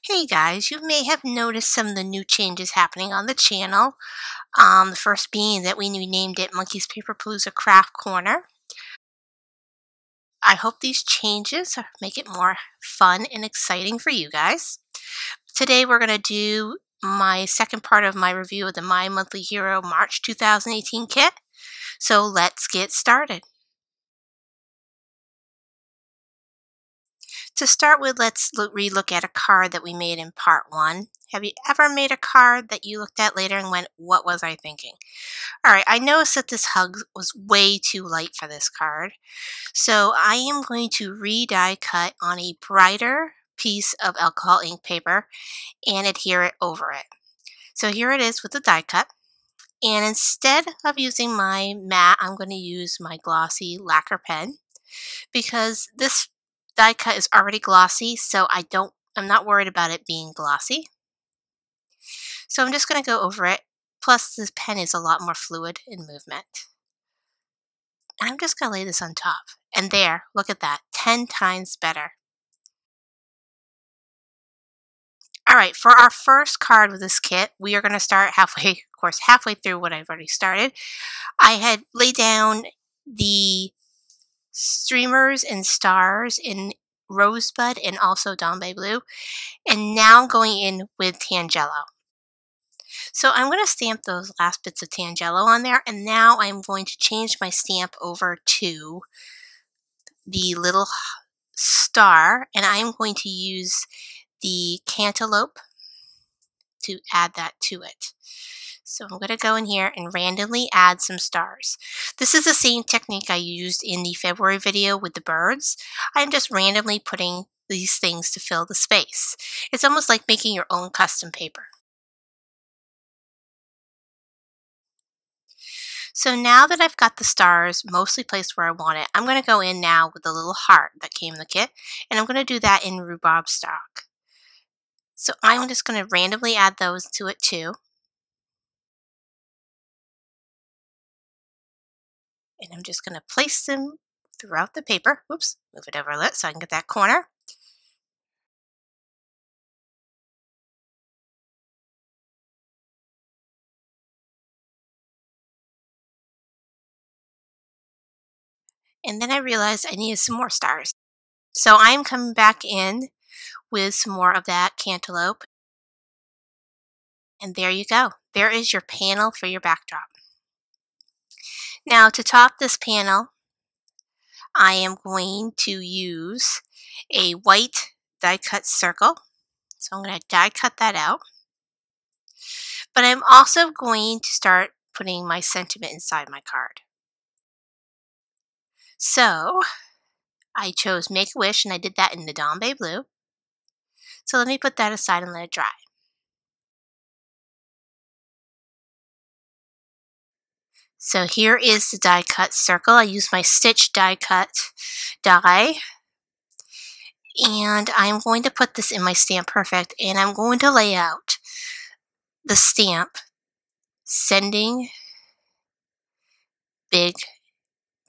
Hey guys, you may have noticed some of the new changes happening on the channel. The first being that we renamed it Monkey's Paper Palooza Craft Corner. I hope these changes make it more fun and exciting for you guys. Today we're going to do my second part of my review of the My Monthly Hero March 2018 kit. So let's get started. To start with, let's relook at a card that we made in part 1. Have you ever made a card that you looked at later and went, what was I thinking? Alright, I noticed that this hug was way too light for this card. So I am going to die cut on a brighter piece of alcohol ink paper and adhere it over it. So here it is with the die cut. And instead of using my matte, I'm going to use my glossy lacquer pen because this die cut is already glossy, so I'm not worried about it being glossy. So I'm just going to go over it. Plus, this pen is a lot more fluid in movement. And I'm just going to lay this on top. And there, look at that, 10 times better. All right, for our first card with this kit, we are going to start halfway through what I've already started. I had laid down the streamers and stars in Rosebud and also Dombe Blue. And now I'm going in with Tangelo. So I'm going to stamp those last bits of Tangelo on there. And now I'm going to change my stamp over to the little star. And I'm going to use the cantaloupe to add that to it. So I'm going to go in here and randomly add some stars. This is the same technique I used in the February video with the birds. I'm just randomly putting these things to fill the space. It's almost like making your own custom paper. So now that I've got the stars mostly placed where I want it, I'm going to go in now with the little heart that came in the kit, and I'm going to do that in rhubarb stock. So I'm just going to randomly add those to it too. And I'm just going to place them throughout the paper. Whoops, move it over a little so I can get that corner. And then I realized I needed some more stars. So I'm coming back in with some more of that cantaloupe. And there you go. There is your panel for your backdrop. Now to top this panel, I am going to use a white die cut circle. So I'm going to die cut that out. But I'm also going to start putting my sentiment inside my card. So I chose Make a Wish, and I did that in the Dombe Blue. So let me put that aside and let it dry. So here is the die cut circle. I use my stitch die cut die. And I'm going to put this in my Stamp Perfect, and I'm going to lay out the stamp Sending Big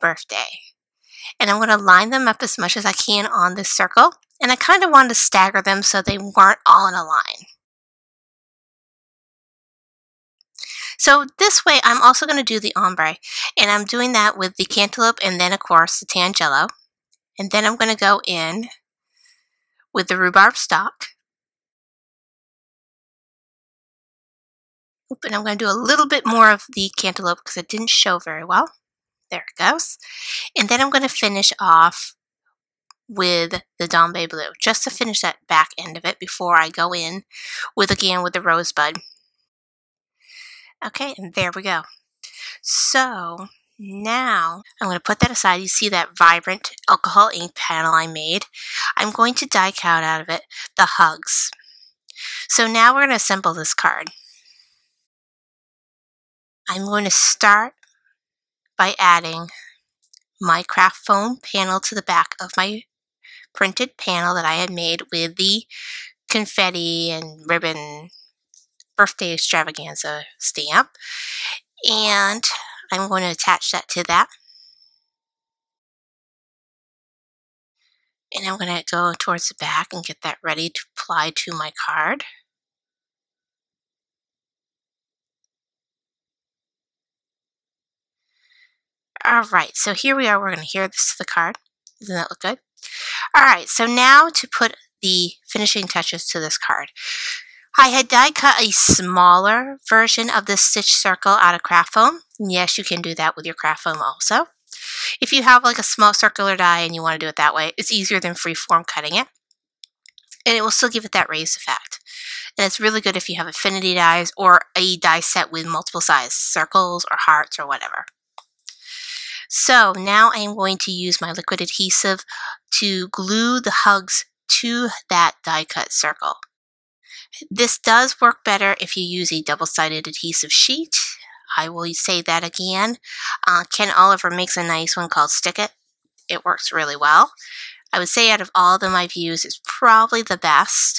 Birthday. And I'm going to line them up as much as I can on this circle. And I kind of wanted to stagger them so they weren't all in a line. So this way, I'm also going to do the ombre. And I'm doing that with the cantaloupe and then, of course, the Tangelo. And then I'm going to go in with the rhubarb stock. And I'm going to do a little bit more of the cantaloupe because it didn't show very well. There it goes. And then I'm going to finish off with the Dombe Blue, just to finish that back end of it before I go in with, again, with the Rosebud. Okay, and there we go. So now I'm going to put that aside. You see that vibrant alcohol ink panel I made. I'm going to die cut out of it the hugs. So now we're going to assemble this card. I'm going to start by adding my craft foam panel to the back of my printed panel that I had made with the confetti and ribbon birthday extravaganza stamp. And I'm going to attach that to that. And I'm going to go towards the back and get that ready to apply to my card. All right, so here we are. We're going to adhere this to the card. Doesn't that look good? All right, so now to put the finishing touches to this card. I had die cut a smaller version of this stitch circle out of craft foam. Yes, you can do that with your craft foam also. If you have like a small circular die and you want to do it that way, it's easier than freeform cutting it. And it will still give it that raised effect. And it's really good if you have affinity dies or a die set with multiple size circles or hearts or whatever. So now I am going to use my liquid adhesive to glue the hugs to that die cut circle. This does work better if you use a double-sided adhesive sheet. I will say that again. Ken Oliver makes a nice one called Stick It. It works really well. I would say out of all of them I've used, it's probably the best,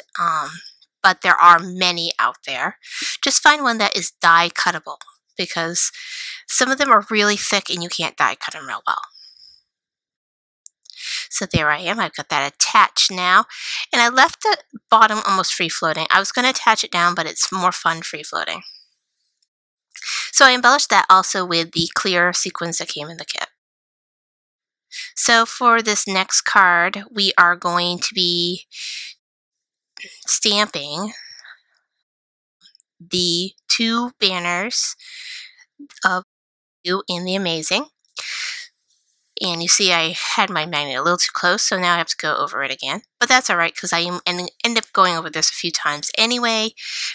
but there are many out there. Just find one that is die cuttable, because some of them are really thick and you can't die cut them real well. So there I am. I've got that attached now. And I left the bottom almost free floating. I was going to attach it down, but it's more fun free floating. So I embellished that also with the clear sequins that came in the kit. So for this next card, we are going to be stamping the two banners of You and the Amazing. And you see I had my magnet a little too close, so now I have to go over it again. But that's all right, because I end up going over this a few times anyway,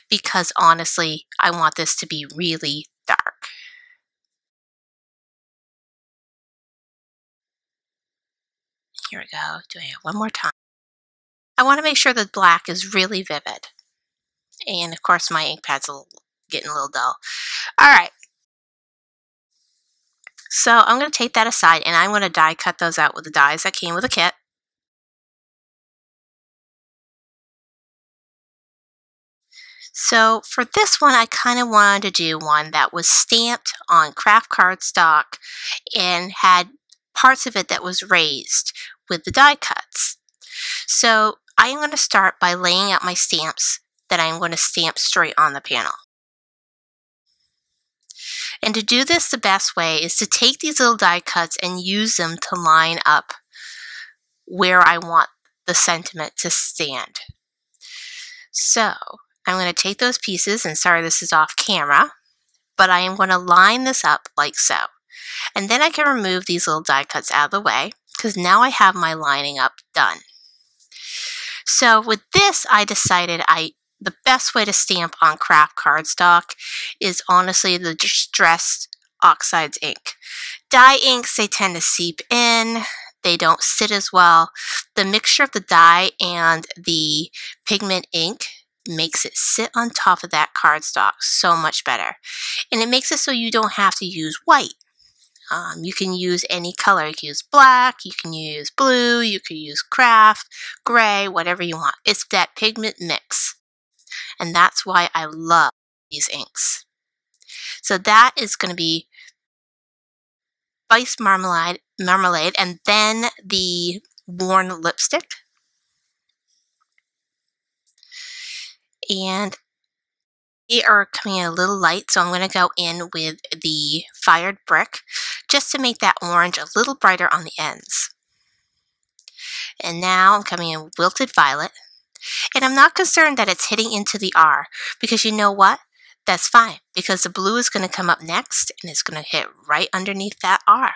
because honestly, I want this to be really dark. Here we go, doing it one more time. I want to make sure the black is really vivid. And of course my ink pad's getting a little dull. All right. So I'm going to take that aside and I'm going to die cut those out with the dies that came with the kit. So for this one, I kind of wanted to do one that was stamped on craft cardstock and had parts of it that was raised with the die cuts. So I'm going to start by laying out my stamps that I'm going to stamp straight on the panel. And to do this, the best way is to take these little die cuts and use them to line up where I want the sentiment to stand. So I'm going to take those pieces, and sorry this is off camera, but I am going to line this up like so. And then I can remove these little die cuts out of the way, because now I have my lining up done. So with this, I decided the best way to stamp on craft cardstock is honestly the distressed Oxide ink. Dye inks, they tend to seep in. They don't sit as well. The mixture of the dye and the pigment ink makes it sit on top of that cardstock so much better. And it makes it so you don't have to use white. You can use any color. You can use black, you can use blue, you can use craft, gray, whatever you want. It's that pigment mix. And that's why I love these inks. So that is going to be Spice Marmalade, and then the worn lipstick. And they are coming in a little light, so I'm going to go in with the fired brick just to make that orange a little brighter on the ends. And now I'm coming in with wilted violet. And I'm not concerned that it's hitting into the R, because you know what? That's fine, because the blue is going to come up next and it's going to hit right underneath that R.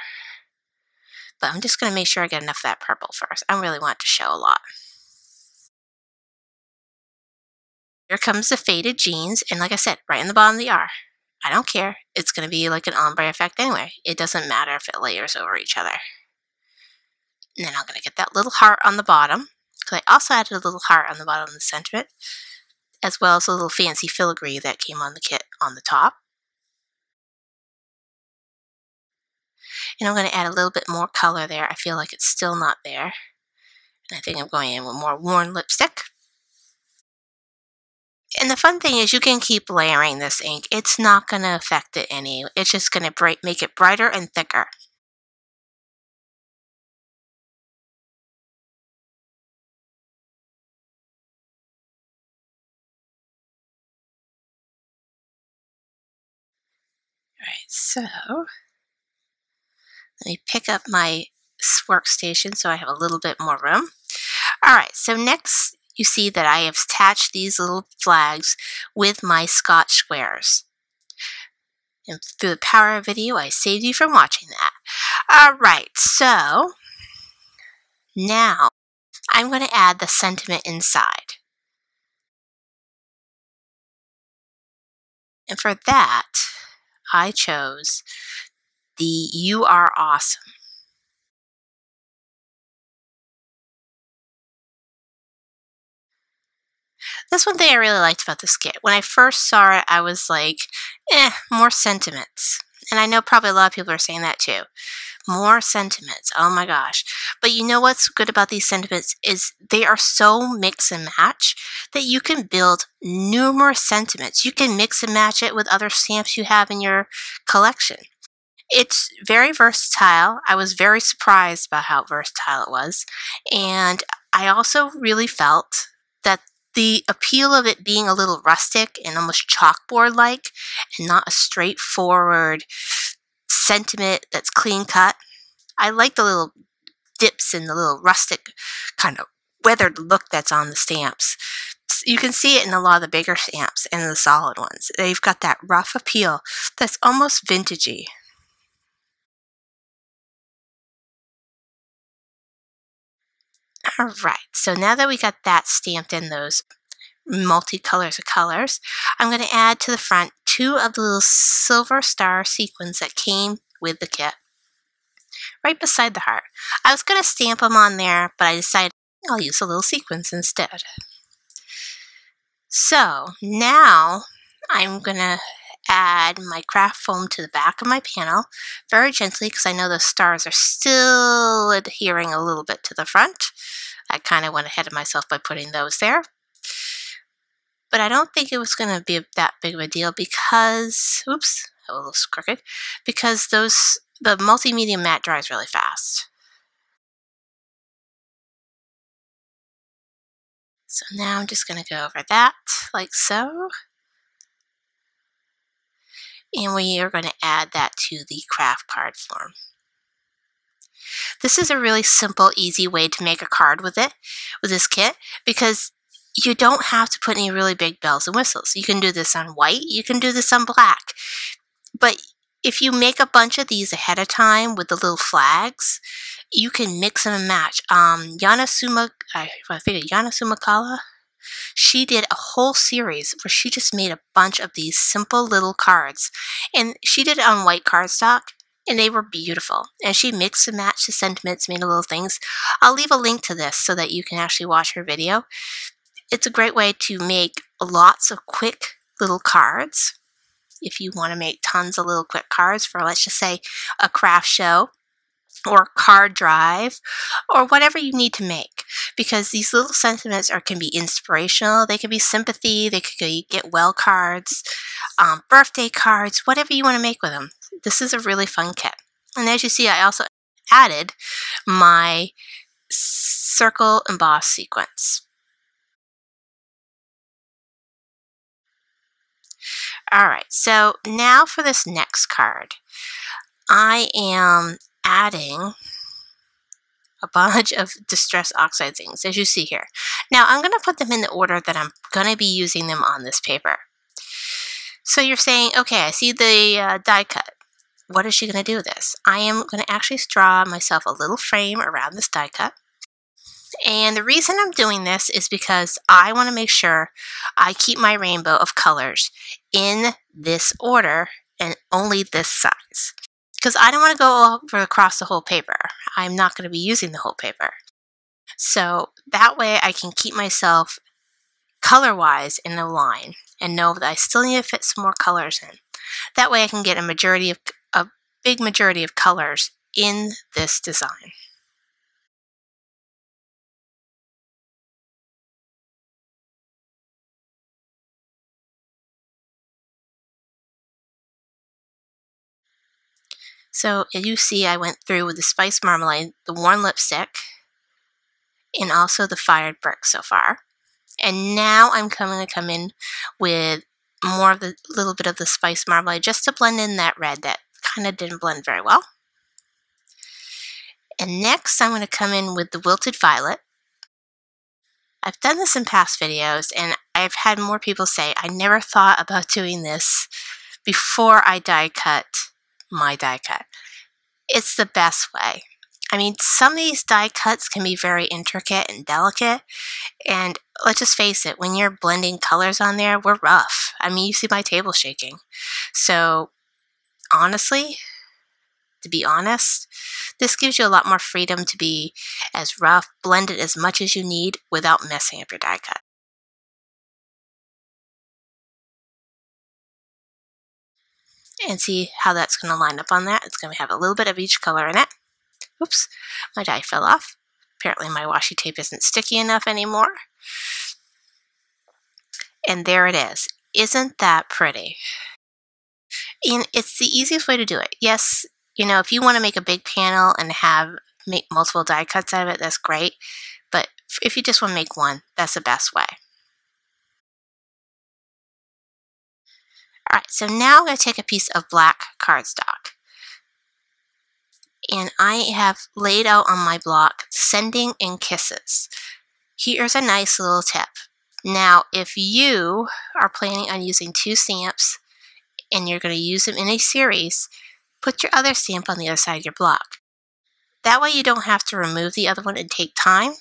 But I'm just going to make sure I get enough of that purple first. I really want it to show a lot. Here comes the faded jeans, and like I said, right in the bottom of the R. I don't care. It's going to be like an ombre effect anyway. It doesn't matter if it layers over each other. And then I'm going to get that little heart on the bottom, because I also added a little heart on the bottom of the sentiment, as well as a little fancy filigree that came on the kit on the top. And I'm going to add a little bit more color there. I feel like it's still not there. And I think I'm going in with more worn lipstick. And the fun thing is you can keep layering this ink. It's not going to affect it any. It's just going to make it brighter and thicker. So let me pick up my workstation so I have a little bit more room. All right, so next you see that I have attached these little flags with my Scotch squares. And through the power of video, I saved you from watching that. All right, so now I'm going to add the sentiment inside. And for that, I chose the "You Are Awesome." That's one thing I really liked about this kit. When I first saw it, I was like, more sentiments. And I know probably a lot of people are saying that too. More sentiments. Oh my gosh. But you know what's good about these sentiments is they are so mix and match that you can build numerous sentiments. You can mix and match it with other stamps you have in your collection. It's very versatile. I was very surprised about how versatile it was. And I also really felt that the appeal of it being a little rustic and almost chalkboard-like and not a straightforward sentiment that's clean cut. I like the little dips and the little rustic kind of weathered look that's on the stamps. You can see it in a lot of the bigger stamps and the solid ones. They've got that rough appeal that's almost vintagey. All right, so now that we got that stamped in those multicolors of colors, I'm going to add to the front 2 of the little silver star sequins that came with the kit, right beside the heart. I was going to stamp them on there, but I decided I'll use the little sequins instead. So now I'm going to add my craft foam to the back of my panel very gently because I know the stars are still adhering a little bit to the front. I kind of went ahead of myself by putting those there. But I don't think it was going to be that big of a deal because, oops, a little crooked, because the multimedia matte dries really fast. So now I'm just going to go over that like so. And we are going to add that to the craft card form. This is a really simple, easy way to make a card with this kit, because you don't have to put any really big bells and whistles. You can do this on white, you can do this on black. But if you make a bunch of these ahead of time with the little flags, you can mix them and match. Yana Sumakala, she did a whole series where she just made a bunch of these simple little cards. And she did it on white cardstock, and they were beautiful. And she mixed and matched the sentiments, made little things. I'll leave a link to this so that you can actually watch her video. It's a great way to make lots of quick little cards. If you want to make tons of little quick cards for, let's just say, a craft show or card drive or whatever you need to make, because these little sentiments can be inspirational, they can be sympathy, they could be get well cards, birthday cards, whatever you want to make with them. This is a really fun kit. And as you see, I also added my circle emboss sequence. Alright, so now for this next card, I am adding a bunch of distress oxide things, as you see here. Now, I'm going to put them in the order that I'm going to be using them on this paper. So you're saying, okay, I see the die cut. What is she going to do with this? I am going to actually draw myself a little frame around this die cut. And the reason I'm doing this is because I want to make sure I keep my rainbow of colors in this order and only this size. Because I don't want to go over across the whole paper. I'm not going to be using the whole paper. So that way I can keep myself color-wise in a line and know that I still need to fit some more colors in. That way I can get a big majority of colors in this design. So as you see, I went through with the Spice Marmalade, the Worn Lipstick, and also the Fired Brick so far. And now I'm going to come in with more of the little bit of the Spice Marmalade just to blend in that red that kind of didn't blend very well. And next I'm going to come in with the wilted violet. I've done this in past videos, and I've had more people say, I never thought about doing this before I die cut my die cut. It's the best way. I mean, some of these die cuts can be very intricate and delicate, and let's just face it, when you're blending colors on there, we're rough. I mean, you see my table shaking. So, honestly, to be honest, this gives you a lot more freedom to be as rough, blend it as much as you need without messing up your die cut. And see how that's going to line up on that. It's going to have a little bit of each color in it. Oops, my die fell off. Apparently my washi tape isn't sticky enough anymore. And there it is. Isn't that pretty? And it's the easiest way to do it. Yes, you know, if you want to make a big panel and make multiple die cuts out of it, that's great. But if you just want to make one, that's the best way. Alright, so now I'm going to take a piece of black cardstock. And I have laid out on my block sending and kisses. Here's a nice little tip. Now, if you are planning on using 2 stamps and you're going to use them in a series, put your other stamp on the other side of your block. That way you don't have to remove the other one and take time.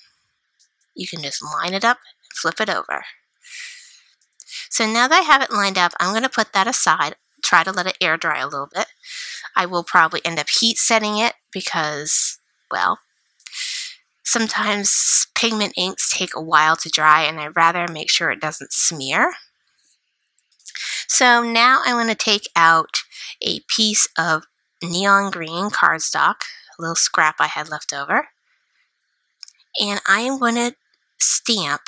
You can just line it up and flip it over. So now that I have it lined up, I'm going to put that aside, try to let it air dry a little bit. I will probably end up heat setting it because, well, sometimes pigment inks take a while to dry and I'd rather make sure it doesn't smear. So now I'm going to take out a piece of neon green cardstock, a little scrap I had left over, and I am going to stamp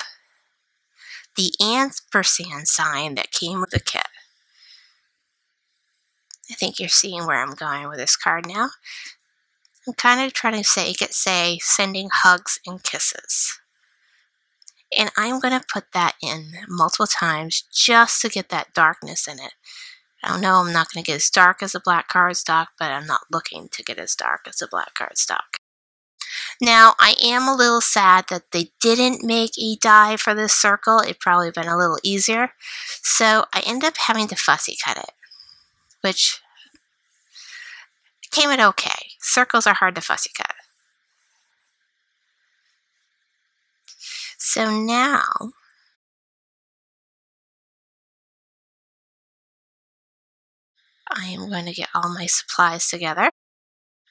the ampersand sign that came with the kit. I think you're seeing where I'm going with this card now. I'm kind of trying to say sending hugs and kisses. And I'm going to put that in multiple times just to get that darkness in it. I don't know, I'm not going to get as dark as the black cardstock, but I'm not looking to get as dark as the black cardstock. Now, I am a little sad that they didn't make a die for this circle. It'd probably been a little easier. So I end up having to fussy cut it, which came out okay. Circles are hard to fussy cut. So now, I am going to get all my supplies together.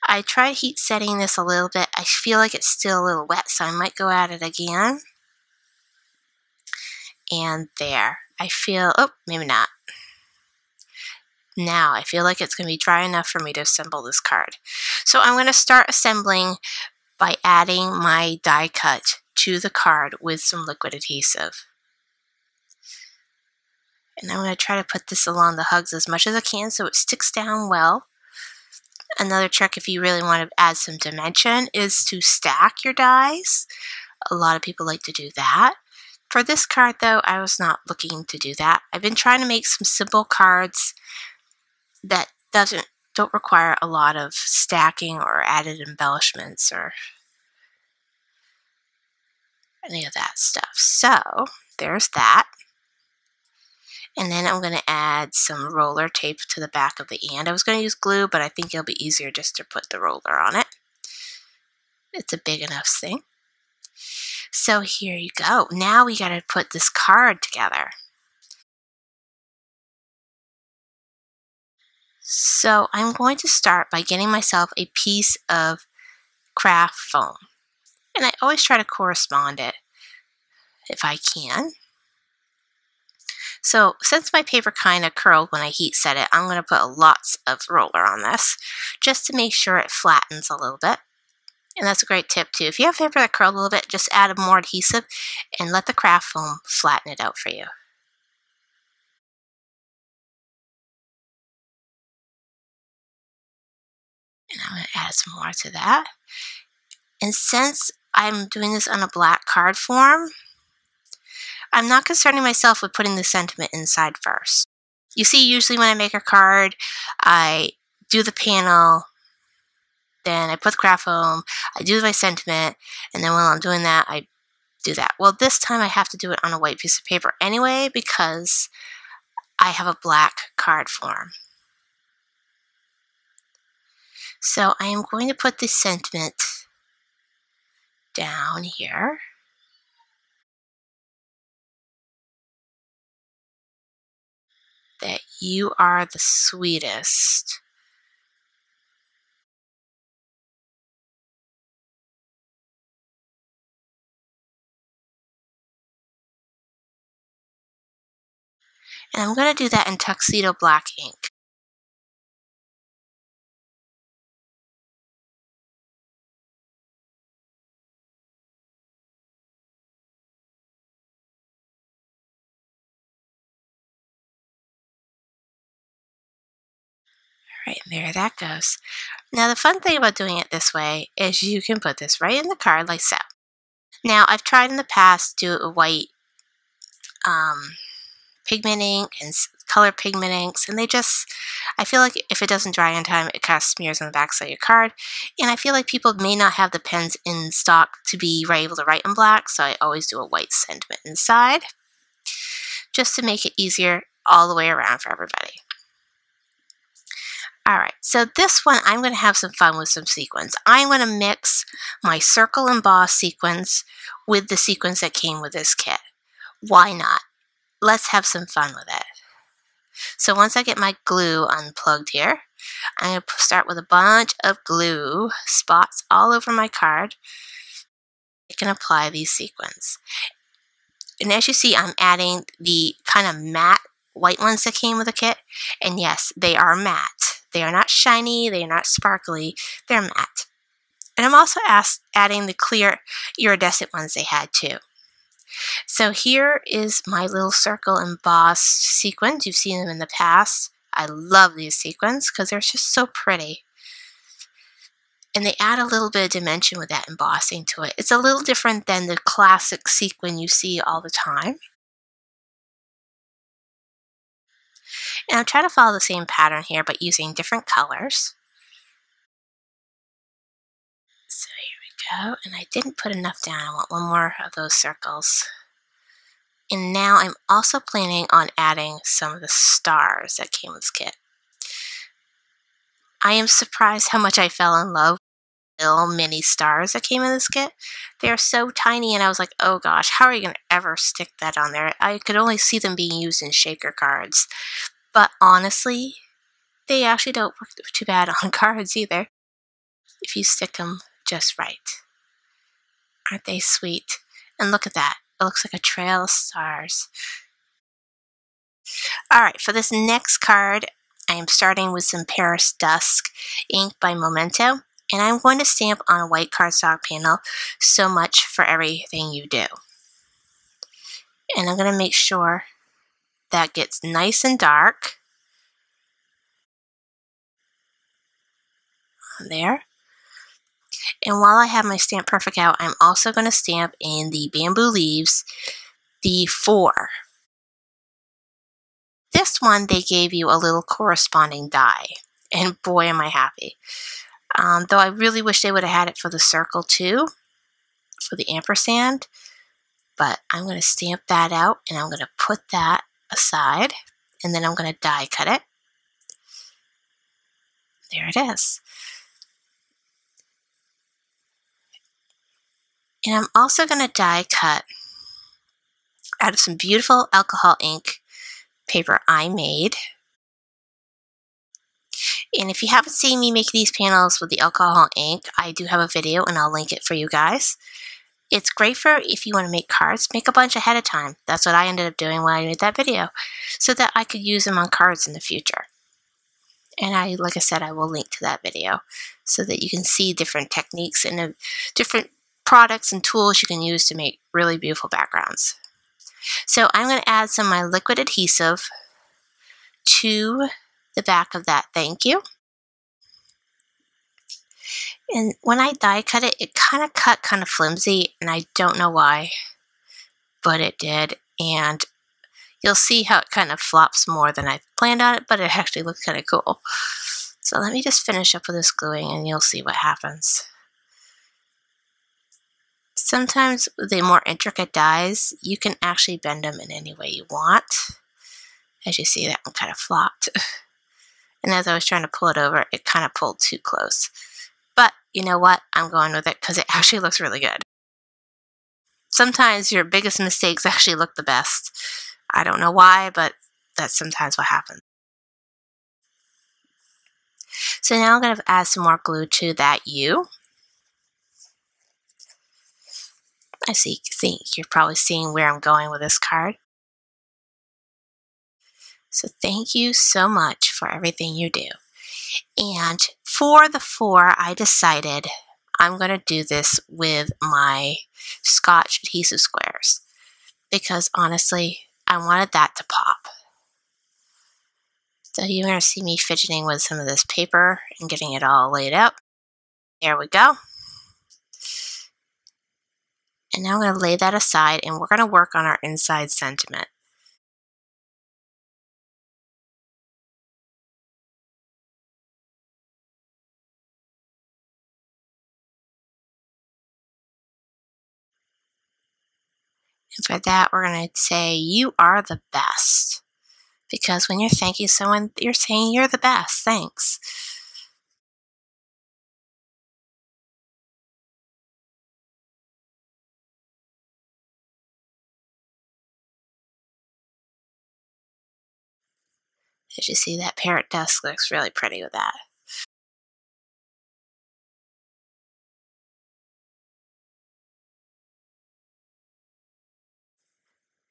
I tried heat setting this a little bit. I feel like it's still a little wet, so I might go at it again. And there. I feel, oh, maybe not. Now, I feel like it's going to be dry enough for me to assemble this card. So I'm going to start assembling by adding my die cut to the card with some liquid adhesive. And I'm going to try to put this along the hugs as much as I can so it sticks down well. Another trick, if you really want to add some dimension, is to stack your dies. A lot of people like to do that. For this card, though, I was not looking to do that. I've been trying to make some simple cards that don't require a lot of stacking or added embellishments or any of that stuff. So, there's that. And then I'm going to add some roller tape to the back of the and. I was going to use glue, but I think it'll be easier just to put the roller on it. It's a big enough thing. So here you go. Now we got to put this card together. So I'm going to start by getting myself a piece of craft foam. And I always try to correspond it if I can. So since my paper kind of curled when I heat set it, I'm going to put lots of roller on this just to make sure it flattens a little bit. And that's a great tip too. If you have paper that curled a little bit, just add more adhesive and let the craft foam flatten it out for you. And I'm going to add some more to that. And since I'm doing this on a black card form, I'm not concerning myself with putting the sentiment inside first. You see, usually when I make a card, I do the panel, then I put the craft foam, I do my sentiment, and then while I'm doing that, I do that. Well, this time I have to do it on a white piece of paper anyway because I have a black card form. So I am going to put the sentiment down here. That you are the sweetest. And I'm going to do that in tuxedo black ink. Right, and there that goes. Now the fun thing about doing it this way is you can put this right in the card like so. Now I've tried in the past to do a white pigment ink and color pigment inks, and I feel like if it doesn't dry in time, it kind of smears on the backside of your card. And I feel like people may not have the pens in stock to be able to write in black, so I always do a white sentiment inside, just to make it easier all the way around for everybody. Alright, so this one I'm going to have some fun with some sequins. I'm going to mix my circle emboss sequins with the sequins that came with this kit. Why not? Let's have some fun with it. So once I get my glue unplugged here, I'm going to start with a bunch of glue spots all over my card. I can apply these sequins. And as you see, I'm adding the kind of matte white ones that came with the kit. And yes, they are matte. They are not shiny, they are not sparkly, they're matte. And I'm also adding the clear iridescent ones they had too. So here is my little circle embossed sequins. You've seen them in the past. I love these sequins because they're just so pretty. And they add a little bit of dimension with that embossing to it. It's a little different than the classic sequin you see all the time. And I'm trying to follow the same pattern here, but using different colors. So here we go. And I didn't put enough down. I want one more of those circles. And now I'm also planning on adding some of the stars that came with this kit. I am surprised how much I fell in love with the little mini stars that came in this kit. They are so tiny, and I was like, oh gosh, how are you going to ever stick that on there? I could only see them being used in shaker cards. But honestly, they actually don't work too bad on cards either, if you stick them just right. Aren't they sweet? And look at that. It looks like a trail of stars. Alright, for this next card, I am starting with some Paris Dusk ink by Memento. And I'm going to stamp on a white cardstock panel, so much for everything you do. And I'm going to make sure that gets nice and dark. There. And while I have my Stamp Perfect out, I'm also going to stamp in the Bamboo Leaves, the 4. This one, they gave you a little corresponding die. And boy, am I happy. Though I really wish they would have had it for the circle too, for the ampersand. But I'm going to stamp that out, and I'm going to put that aside. And then I'm going to die cut it. There it is. And I'm also going to die cut out of some beautiful alcohol ink paper I made. And if you haven't seen me make these panels with the alcohol ink, I do have a video and I'll link it for you guys. It's great for if you want to make cards, make a bunch ahead of time. That's what I ended up doing when I made that video, so that I could use them on cards in the future. And like I said, I will link to that video so that you can see different techniques and different products and tools you can use to make really beautiful backgrounds. So I'm going to add some of my liquid adhesive to the back of that thank you. And when I die cut it, it kind of cut kind of flimsy, and I don't know why, but it did. And you'll see how it kind of flops more than I planned on it, but it actually looks kind of cool. So let me just finish up with this gluing and you'll see what happens. Sometimes with the more intricate dies, you can actually bend them in any way you want. As you see, that one kind of flopped. And as I was trying to pull it over, it kind of pulled too close. But you know what? I'm going with it because it actually looks really good. Sometimes your biggest mistakes actually look the best. I don't know why, but that's sometimes what happens. So now I'm going to add some more glue to that U. I think you're probably seeing where I'm going with this card. So thank you so much for everything you do. And for the 4, I decided I'm going to do this with my Scotch adhesive squares because honestly, I wanted that to pop. So you're going to see me fidgeting with some of this paper and getting it all laid out. There we go. And now I'm going to lay that aside and we're going to work on our inside sentiment. And for that, we're going to say, you are the best. Because when you're thanking someone, you're saying you're the best. Thanks. As you see, that parrot desk looks really pretty with that.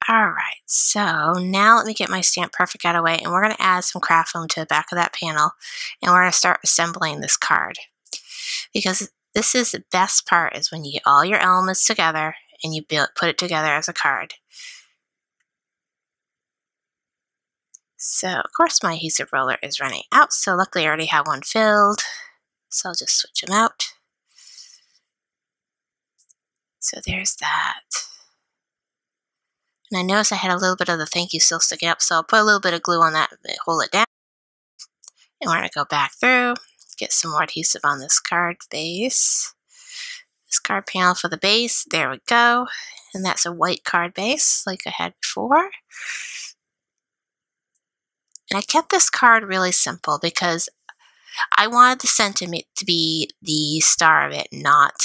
Alright, so now let me get my Stamp Perfect out of the way, and we're going to add some craft foam to the back of that panel, and we're going to start assembling this card. Because this is the best part, is when you get all your elements together, and you put it together as a card. So, of course, my adhesive roller is running out, so luckily I already have one filled, so I'll just switch them out. So there's that. And I noticed I had a little bit of the thank you still sticking up, so I'll put a little bit of glue on that and hold it down. And we're going to go back through, get some more adhesive on this card base. This card panel for the base, there we go. And that's a white card base like I had before. And I kept this card really simple because I wanted the sentiment to be the star of it, not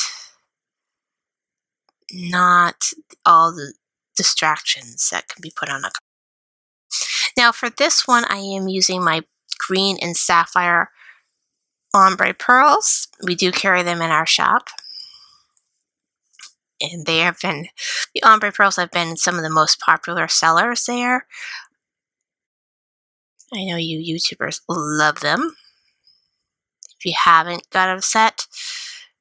all the distractions that can be put on a card. Now for this one, I am using my green and sapphire ombre pearls. We do carry them in our shop. And they have been, the ombre pearls have been some of the most popular sellers there. I know you YouTubers love them. If you haven't got a set,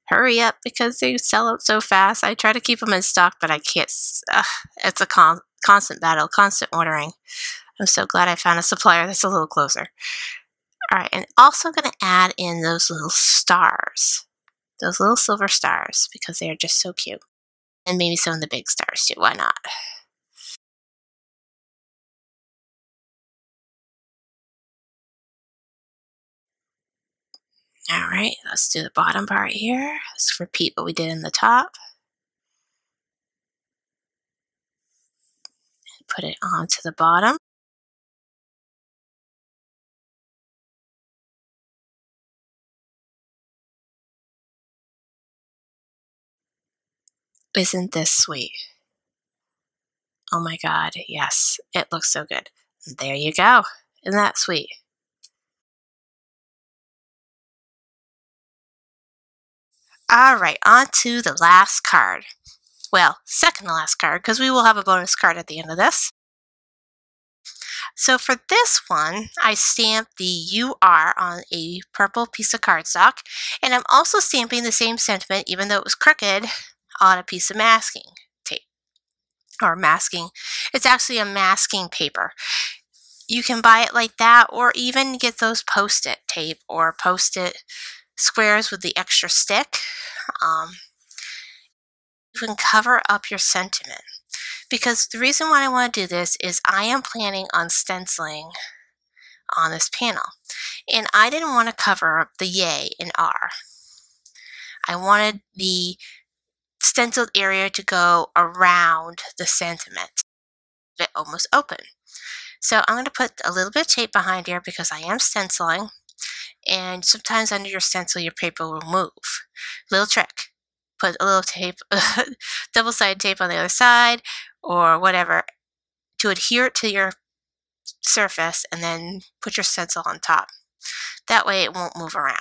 hurry up because they sell out so fast. I try to keep them in stock, but I can't. It's a constant battle, constant ordering. I'm so glad I found a supplier that's a little closer. All right, and also going to add in those little stars, those little silver stars, because they are just so cute. And maybe some of the big stars too, why not? All right, let's do the bottom part here. Let's repeat what we did in the top. And put it onto the bottom. Isn't this sweet? Oh my God, yes, it looks so good. There you go. Isn't that sweet? All right, on to the last card. Well, second to last card, because we will have a bonus card at the end of this. So for this one, I stamped the UR on a purple piece of cardstock, and I'm also stamping the same sentiment, even though it was crooked, on a piece of masking tape. Or masking. It's actually a masking paper. You can buy it like that, or even get those Post-it tape or Post-it squares with the extra stick. You can cover up your sentiment. Because the reason why I want to do this is I am planning on stenciling on this panel. And I didn't want to cover up the yay in R. I wanted the stenciled area to go around the sentiment, it almost open. So I'm going to put a little bit of tape behind here because I am stenciling, and sometimes under your stencil your paper will move. Little trick, put a little tape, double-sided tape on the other side or whatever to adhere it to your surface, and then put your stencil on top. That way it won't move around.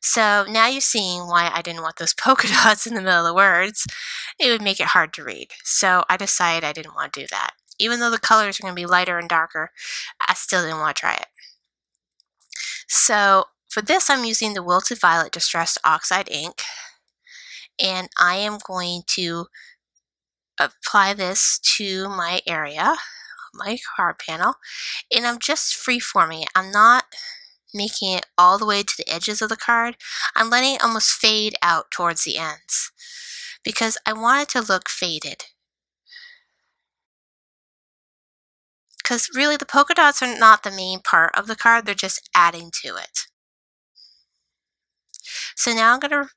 So now you're seeing why I didn't want those polka dots in the middle of the words. It would make it hard to read. So I decided I didn't want to do that. Even though the colors are going to be lighter and darker, I still didn't want to try it. So for this, I'm using the Wilted Violet Distressed Oxide ink. And I am going to apply this to my area, my card panel. And I'm just free-forming it. I'm not making it all the way to the edges of the card. I'm letting it almost fade out towards the ends because I want it to look faded. Because really the polka dots are not the main part of the card, they're just adding to it. So now I'm going to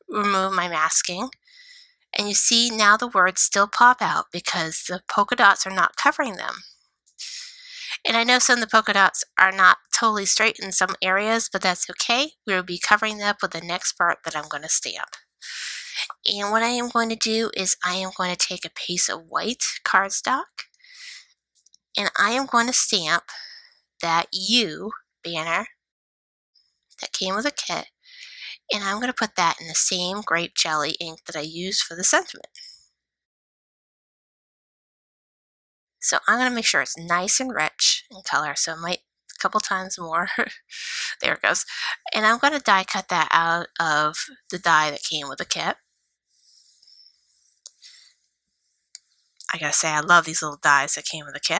remove my masking, and you see now the words still pop out because the polka dots are not covering them. And I know some of the polka dots are not totally straight in some areas, but that's okay. We'll be covering them up with the next part that I'm going to stamp. And what I am going to do is I am going to take a piece of white cardstock, and I am going to stamp that U banner that came with a kit, and I'm going to put that in the same grape jelly ink that I used for the sentiment. So I'm going to make sure it's nice and rich in color, so it might a couple times more. There it goes. And I'm going to die cut that out of the die that came with the kit. I gotta say, I love these little dies that came with the kit.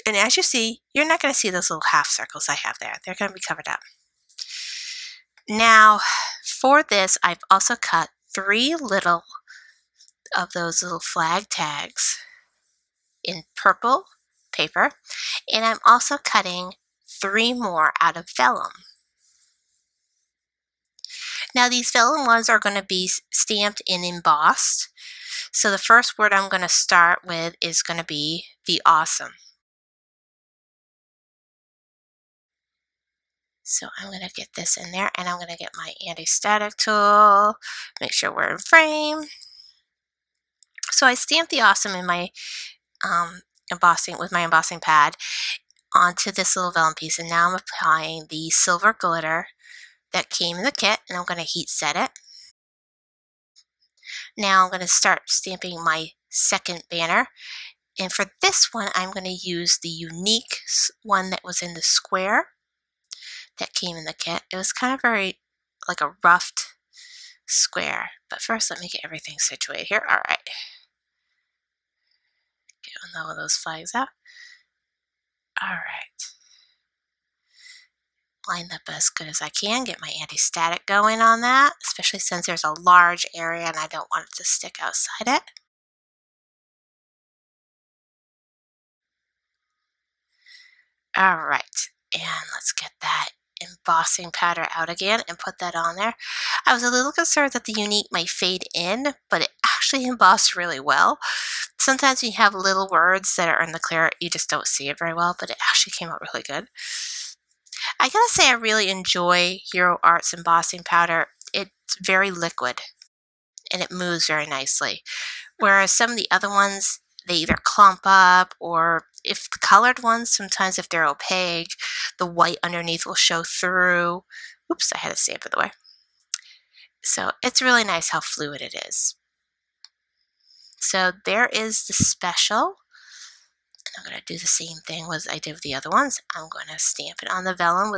And as you see, you're not going to see those little half circles I have there. They're going to be covered up. Now, for this, I've also cut 3 little of those little flag tags in purple paper, and I'm also cutting 3 more out of vellum. Now, these vellum ones are going to be stamped in embossed. So the first word I'm going to start with is going to be the awesome. So I'm going to get this in there, and I'm going to get my anti-static tool, make sure we're in frame. So I stamped the awesome in my embossing with my embossing pad onto this little vellum piece, and now I'm applying the silver glitter that came in the kit, and I'm going to heat set it. Now I'm going to start stamping my second banner, and for this one I'm going to use the unique one that was in the square that came in the kit. It was kind of very like a roughed square, but first let me get everything situated here. All right, get all of those flags out. All right, line up as good as I can, get my anti-static going on that, especially since there's a large area and I don't want it to stick outside it. All right, and let's get that embossing powder out again and put that on there. I was a little concerned that the unique might fade in, but it actually embossed really well. Sometimes when you have little words that are in the clear, you just don't see it very well, but it actually came out really good. I gotta say I really enjoy Hero Art's embossing powder. It's very liquid and it moves very nicely. Whereas some of the other ones, they either clump up, or if the colored ones, sometimes if they're opaque, the white underneath will show through. Oops, I had to stamp it away. So it's really nice how fluid it is. So there is the special. I'm going to do the same thing as I did with the other ones. I'm going to stamp it on the vellum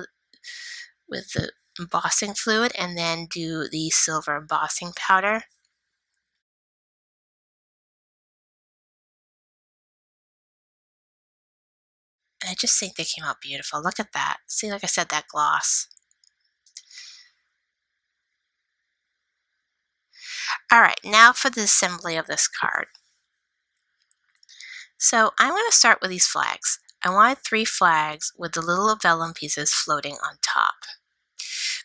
with the embossing fluid, and then do the silver embossing powder. And I just think they came out beautiful. Look at that. See, like I said, that gloss. All right, now for the assembly of this card. So I'm going to start with these flags. I wanted 3 flags with the little vellum pieces floating on top.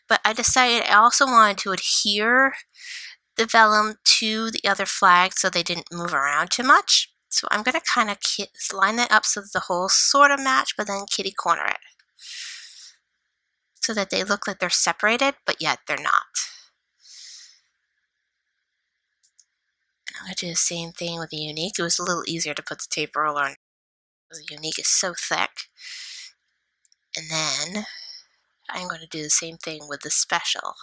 But I decided I also wanted to adhere the vellum to the other flags so they didn't move around too much. So I'm going to kind of line it up so that the holes sort of match, but then kitty corner it so that they look like they're separated, but yet they're not. And I'm going to do the same thing with the unique. It was a little easier to put the tape roller on because the unique is so thick. And then I'm going to do the same thing with the special.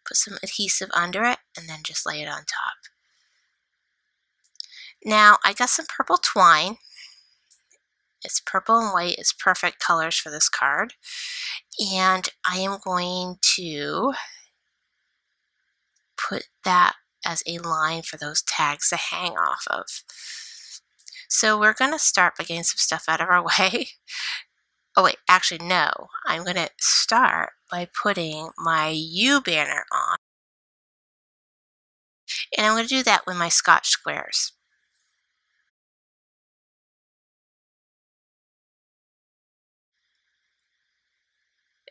Put some adhesive under it and then just lay it on top. Now I got some purple twine. It's purple and white. It's perfect colors for this card. And I am going to put that as a line for those tags to hang off of. So we're going to start by getting some stuff out of our way. Oh wait, actually no. I'm going to start by putting my U banner on. And I'm going to do that with my Scotch squares.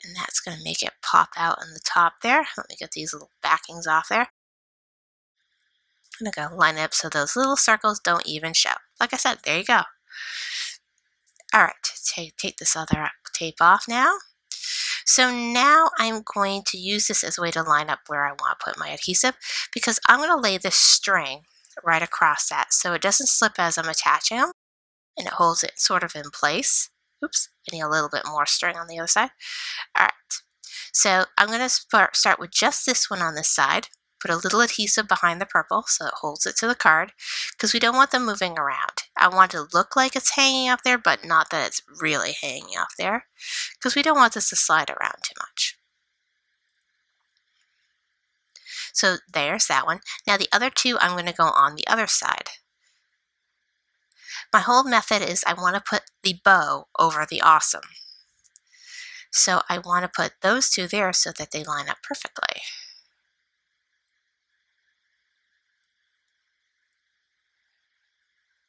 And that's going to make it pop out on the top there. Let me get these little backings off there. I'm going to line it up so those little circles don't even show. Like I said, there you go. All right, take this other tape off now. So now I'm going to use this as a way to line up where I want to put my adhesive because I'm going to lay this string right across that so it doesn't slip as I'm attaching them and it holds it sort of in place. Oops, I need a little bit more string on the other side. All right, so I'm going to start with just this one on this side. Put a little adhesive behind the purple so it holds it to the card because we don't want them moving around. I want it to look like it's hanging up there, but not that it's really hanging up there because we don't want this to slide around too much. So there's that one. Now the other two I'm going to go on the other side. My whole method is I want to put the bow over the awesome. So I want to put those two there so that they line up perfectly.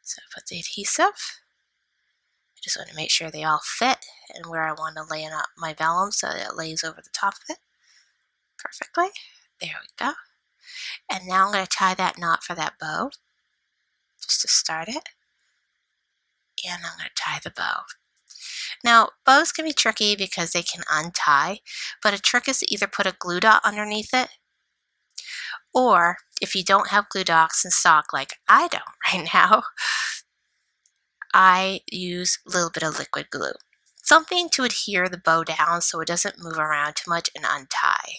So I put the adhesive. I just want to make sure they all fit and where I want to lay up my vellum so that it lays over the top of it perfectly. There we go. And now I'm going to tie that knot for that bow just to start it. And I'm going to tie the bow. Now, bows can be tricky because they can untie, but a trick is to either put a glue dot underneath it, or if you don't have glue dots in stock like I don't right now, I use a little bit of liquid glue. Something to adhere the bow down so it doesn't move around too much and untie.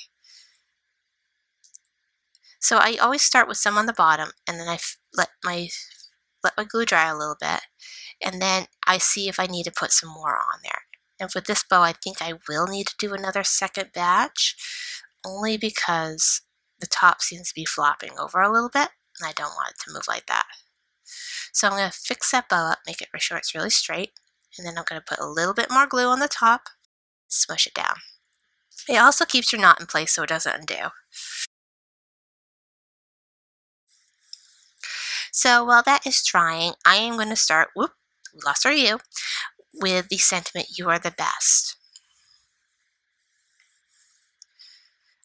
So I always start with some on the bottom and then I let my glue dry a little bit and then I see if I need to put some more on there. And with this bow I think I will need to do another second batch only because the top seems to be flopping over a little bit and I don't want it to move like that. So I'm going to fix that bow up, make sure it's really straight, and then I'm going to put a little bit more glue on the top and smush it down. It also keeps your knot in place so it doesn't undo. So while that is drying, I am going to start, whoop, we lost our U, with the sentiment, "You are the best."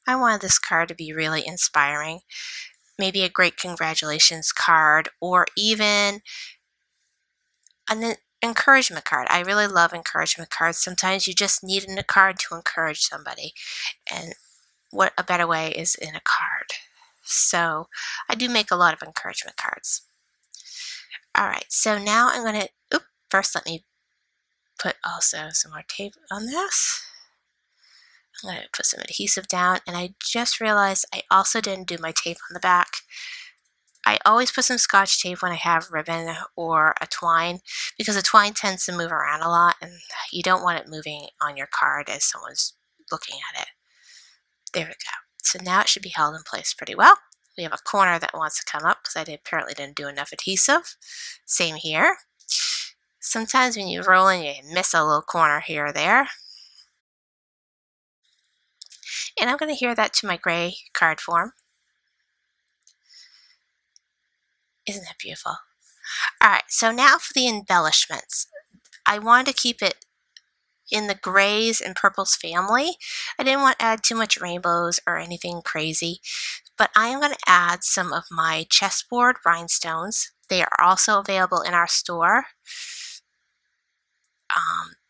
I wanted this card to be really inspiring. Maybe a great congratulations card or even an encouragement card. I really love encouragement cards. Sometimes you just need a card to encourage somebody. And what a better way is in a card. So I do make a lot of encouragement cards. All right, so now I'm going to, first let me put also some more tape on this. I'm going to put some adhesive down, and I just realized I also didn't do my tape on the back. I always put some Scotch tape when I have ribbon or a twine because a twine tends to move around a lot and you don't want it moving on your card as someone's looking at it. There we go. So now it should be held in place pretty well. We have a corner that wants to come up because I apparently didn't do enough adhesive. Same here. Sometimes when you roll in, you miss a little corner here or there. And I'm going to adhere that to my gray card form. Isn't that beautiful? Alright, so now for the embellishments. I wanted to keep it in the grays and purples family. I didn't want to add too much rainbows or anything crazy, but I am going to add some of my chessboard rhinestones. They are also available in our store.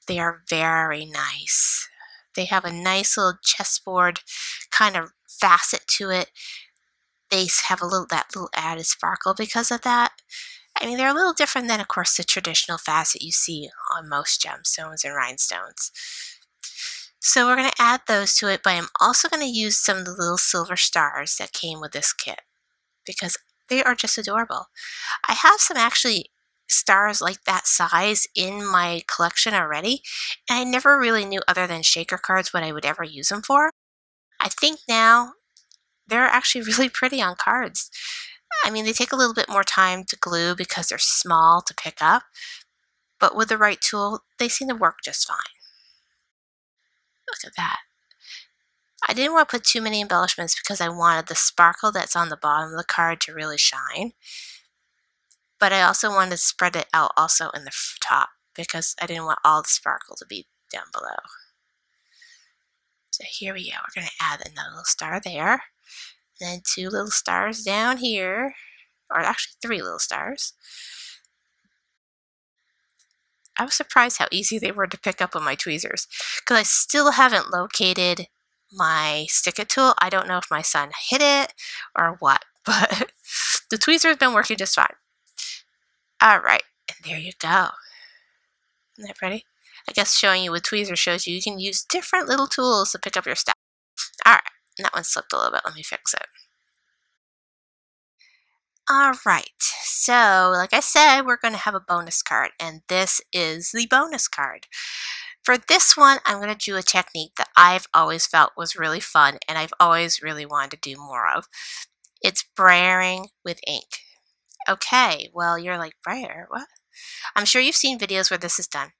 They are very nice. They have a nice little chessboard kind of facet to it. They have that little added sparkle because of that. I mean, they're a little different than, of course, the traditional facet you see on most gemstones and rhinestones. So we're going to add those to it, but I'm also going to use some of the little silver stars that came with this kit because they are just adorable. I have some actually stars like that size in my collection already, and I never really knew other than shaker cards what I would ever use them for. I think now they're actually really pretty on cards. I mean, they take a little bit more time to glue because they're small to pick up, but with the right tool, they seem to work just fine. Look at that. I didn't want to put too many embellishments because I wanted the sparkle that's on the bottom of the card to really shine. But I also wanted to spread it out also in the top because I didn't want all the sparkle to be down below. So here we go. We're going to add another little star there. And then 2 little stars down here. Or actually 3 little stars. I was surprised how easy they were to pick up with my tweezers because I still haven't located my stick-it tool. I don't know if my son hit it or what, but the tweezer has been working just fine. Alright, and there you go. Isn't that pretty? I guess showing you with tweezers shows you can use different little tools to pick up your stuff. Alright, that one slipped a little bit. Let me fix it. Alright, so like I said, we're going to have a bonus card, and this is the bonus card. For this one, I'm going to do a technique that I've always felt was really fun, and I've always really wanted to do more of. It's brayering with ink. Okay, well, you're like, Brayer, what? I'm sure you've seen videos where this is done.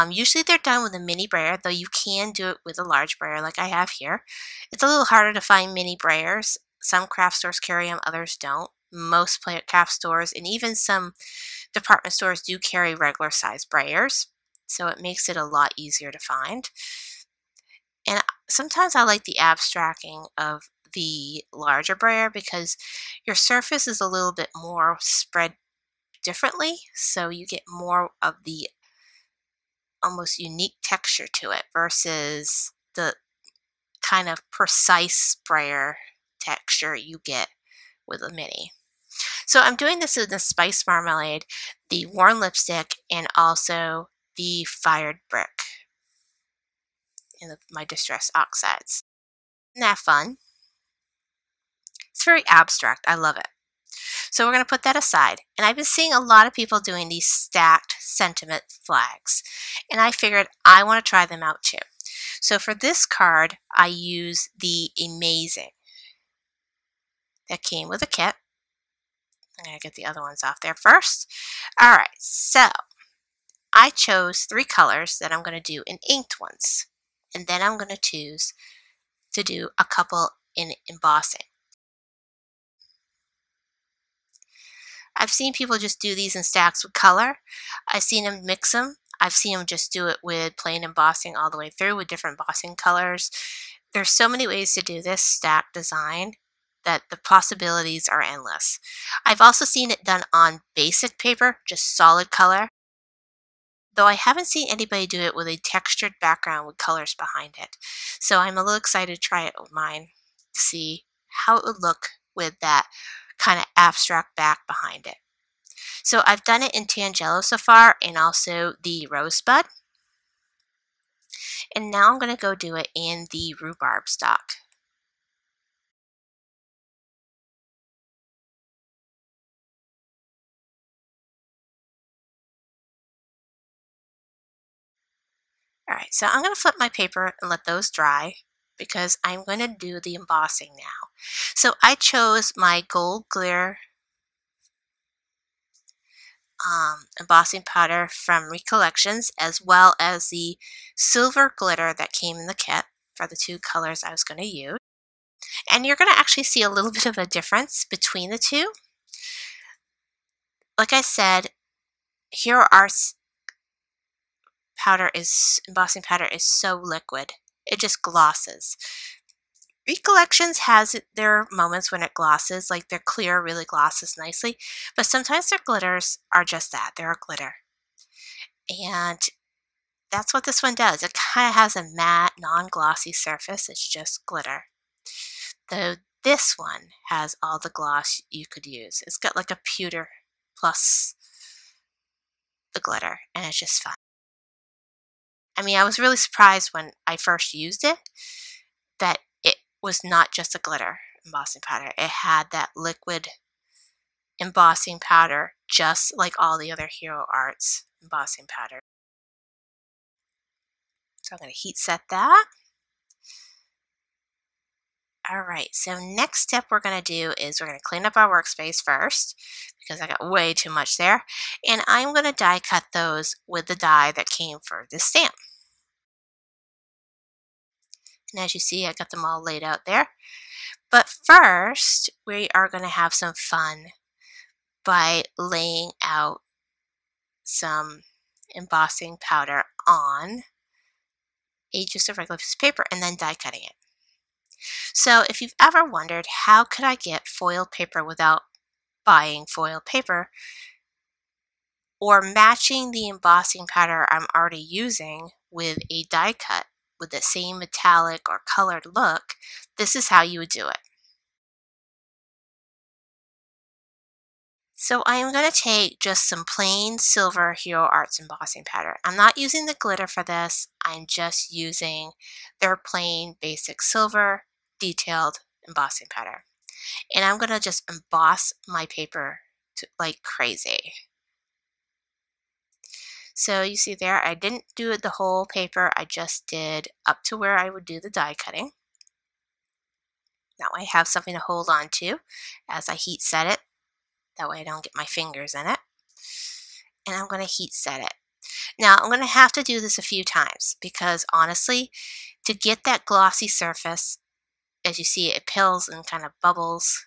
Usually they're done with a mini brayer, though you can do it with a large brayer like I have here. It's a little harder to find mini brayers. Some craft stores carry them, others don't. Most craft stores and even some department stores do carry regular size brayers, so it makes it a lot easier to find. And sometimes I like the abstracting of the larger brayer because your surface is a little bit more spread differently, so you get more of the almost unique texture to it versus the kind of precise sprayer texture you get with a mini. So I'm doing this in the Spice Marmalade, the Worn Lipstick, and also the Fired Brick in my Distress Oxides. Isn't that fun? It's very abstract. I love it. So we're going to put that aside. And I've been seeing a lot of people doing these stacked sentiment flags. And I figured I want to try them out too. So for this card, I use the Amazing that came with a kit. I'm going to get the other ones off there first. Alright, so I chose 3 colors that I'm going to do in inked ones. And then I'm going to choose to do a couple in embossing. I've seen people just do these in stacks with color. I've seen them mix them. I've seen them just do it with plain embossing all the way through with different embossing colors. There's so many ways to do this stack design that the possibilities are endless. I've also seen it done on basic paper, just solid color, though I haven't seen anybody do it with a textured background with colors behind it. So I'm a little excited to try it with mine to see how it would look with that kind of abstract back behind it. So I've done it in Tangelo so far and also the Rosebud. And now I'm going to go do it in the Rhubarb stock. Alright, so I'm going to flip my paper and let those dry because I'm going to do the embossing now. So I chose my gold glitter embossing powder from Recollections, as well as the silver glitter that came in the kit for the 2 colors I was going to use. And you're going to actually see a little bit of a difference between the two. Like I said, Hero Arts embossing powder is so liquid. It just glosses. Recollections has their moments when it glosses, like their clear really glosses nicely, but sometimes their glitters are just that. They're a glitter. And that's what this one does. It kind of has a matte, non-glossy surface. It's just glitter. Though this one has all the gloss you could use. It's got like a pewter plus the glitter, and it's just fun. I mean, I was really surprised when I first used it that it was not just a glitter embossing powder. It had that liquid embossing powder just like all the other Hero Arts embossing powder. So I'm going to heat set that. Alright, so next step we're going to do is we're going to clean up our workspace first because I got way too much there. And I'm going to die cut those with the die that came for this stamp. And as you see, I got them all laid out there. But first, we are going to have some fun by laying out some embossing powder on just a regular piece of paper and then die cutting it. So if you've ever wondered how could I get foiled paper without buying foiled paper or matching the embossing powder I'm already using with a die cut with the same metallic or colored look, this is how you would do it. So I am going to take just some plain silver Hero Arts embossing powder. I'm not using the glitter for this. I'm just using their plain basic silver detailed embossing powder. And I'm going to just emboss my paper like crazy. So you see there, I didn't do the whole paper. I just did up to where I would do the die cutting. Now I have something to hold on to as I heat set it. That way I don't get my fingers in it. And I'm going to heat set it. Now I'm going to have to do this a few times because honestly, to get that glossy surface, as you see it pills and kind of bubbles,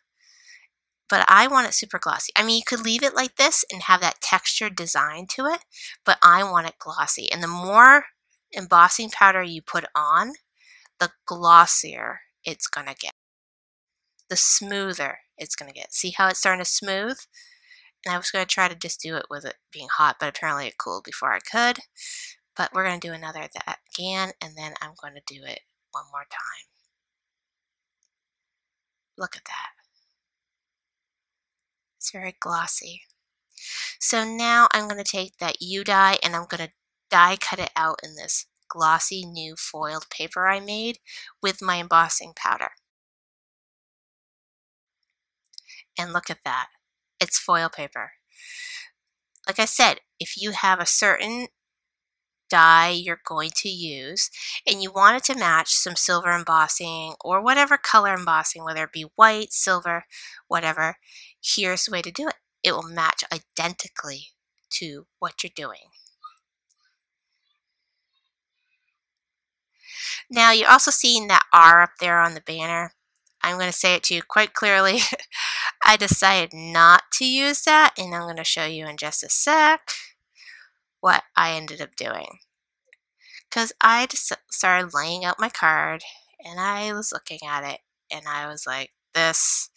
but I want it super glossy. I mean, you could leave it like this and have that textured design to it, but I want it glossy. And the more embossing powder you put on, the glossier it's going to get. The smoother it's going to get. See how it's starting to smooth? And I was going to try to just do it with it being hot, but apparently it cooled before I could. But we're going to do another of that again, and then I'm going to do it one more time. Look at that. It's very glossy. So now I'm going to take that U die and I'm going to die cut it out in this glossy new foiled paper I made with my embossing powder. And look at that. It's foil paper. Like I said, if you have a certain die you're going to use and you want it to match some silver embossing or whatever color embossing, whether it be white, silver, whatever, here's the way to do it. It will match identically to what you're doing. Now you're also seeing that R up there on the banner. I'm going to say it to you quite clearly. I decided not to use that, and I'm going to show you in just a sec what I ended up doing. Because I just started laying out my card, and I was looking at it, and I was like, this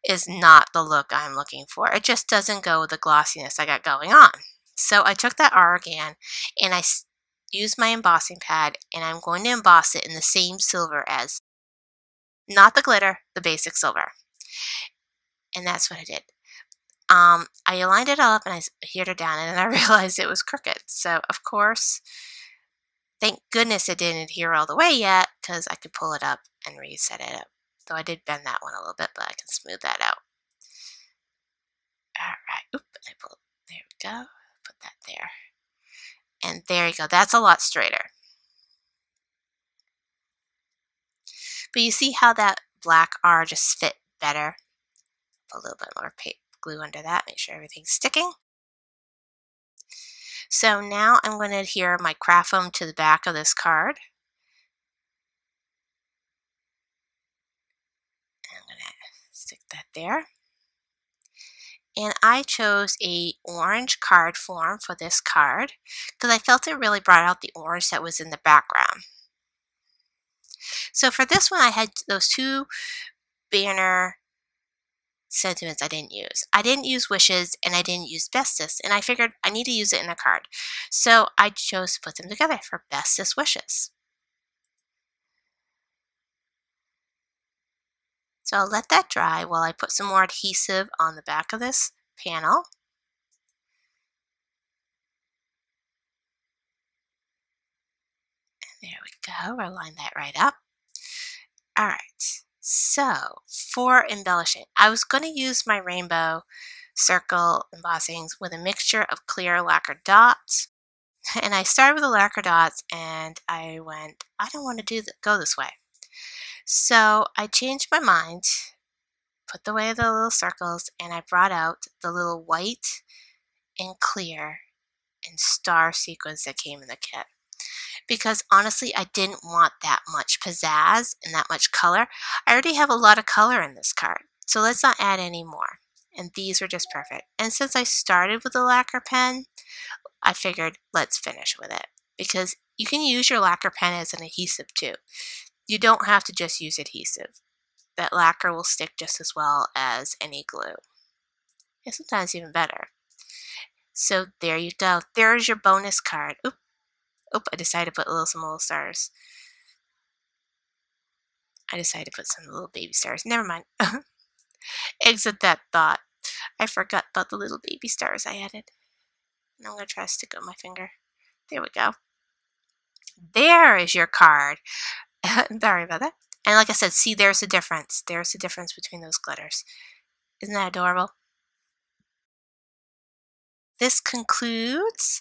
is not the look I'm looking for. It just doesn't go with the glossiness I got going on. So I took that R again, and I used my embossing pad, and I'm going to emboss it in the same silver as, not the glitter, the basic silver. And that's what I did. I aligned it all up and I adhered it down, and then I realized it was crooked. So, of course, thank goodness it didn't adhere all the way yet because I could pull it up and reset it up. Though I did bend that one a little bit, but I can smooth that out. All right. Oop, there we go. Put that there. And there you go. That's a lot straighter. But you see how that black R just fit better? Put a little bit more glue under that, make sure everything's sticking. So now I'm going to adhere my craft foam to the back of this card. I'm going to stick that there. And I chose a orange card form for this card because I felt it really brought out the orange that was in the background. So for this one, I had those two banner sentiments I didn't use. I didn't use wishes and I didn't use bestest, and I figured I need to use it in a card. So I chose to put them together for bestest wishes. So I'll let that dry while I put some more adhesive on the back of this panel. And there we go, we'll line that right up. All right, so for embellishing, I was going to use my rainbow circle embossings with a mixture of clear lacquer dots. And I started with the lacquer dots and I went, I don't want to go this way. So I changed my mind, put away the little circles, and I brought out the little white and clear and star sequins that came in the kit. Because honestly, I didn't want that much pizzazz and that much color. I already have a lot of color in this card, so let's not add any more. And these are just perfect. And since I started with the lacquer pen, I figured let's finish with it. Because you can use your lacquer pen as an adhesive too. You don't have to just use adhesive. That lacquer will stick just as well as any glue. And sometimes even better. So there you go. There's your bonus card. Oop, I decided to put some little stars. I decided to put some little baby stars. Never mind. Exit that thought. I forgot about the little baby stars I added. And I'm going to try to stick on my finger. There we go. There is your card. Sorry about that. And like I said, see, there's a difference. There's a difference between those glitters. Isn't that adorable? This concludes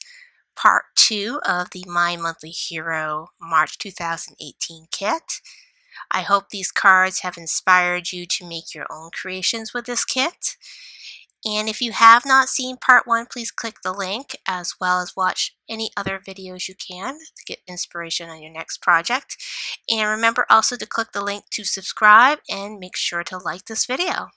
part 2 of the My Monthly Hero March 2018 kit. I hope these cards have inspired you to make your own creations with this kit. And if you have not seen part 1, please click the link as well as watch any other videos you can to get inspiration on your next project. And remember also to click the link to subscribe and make sure to like this video.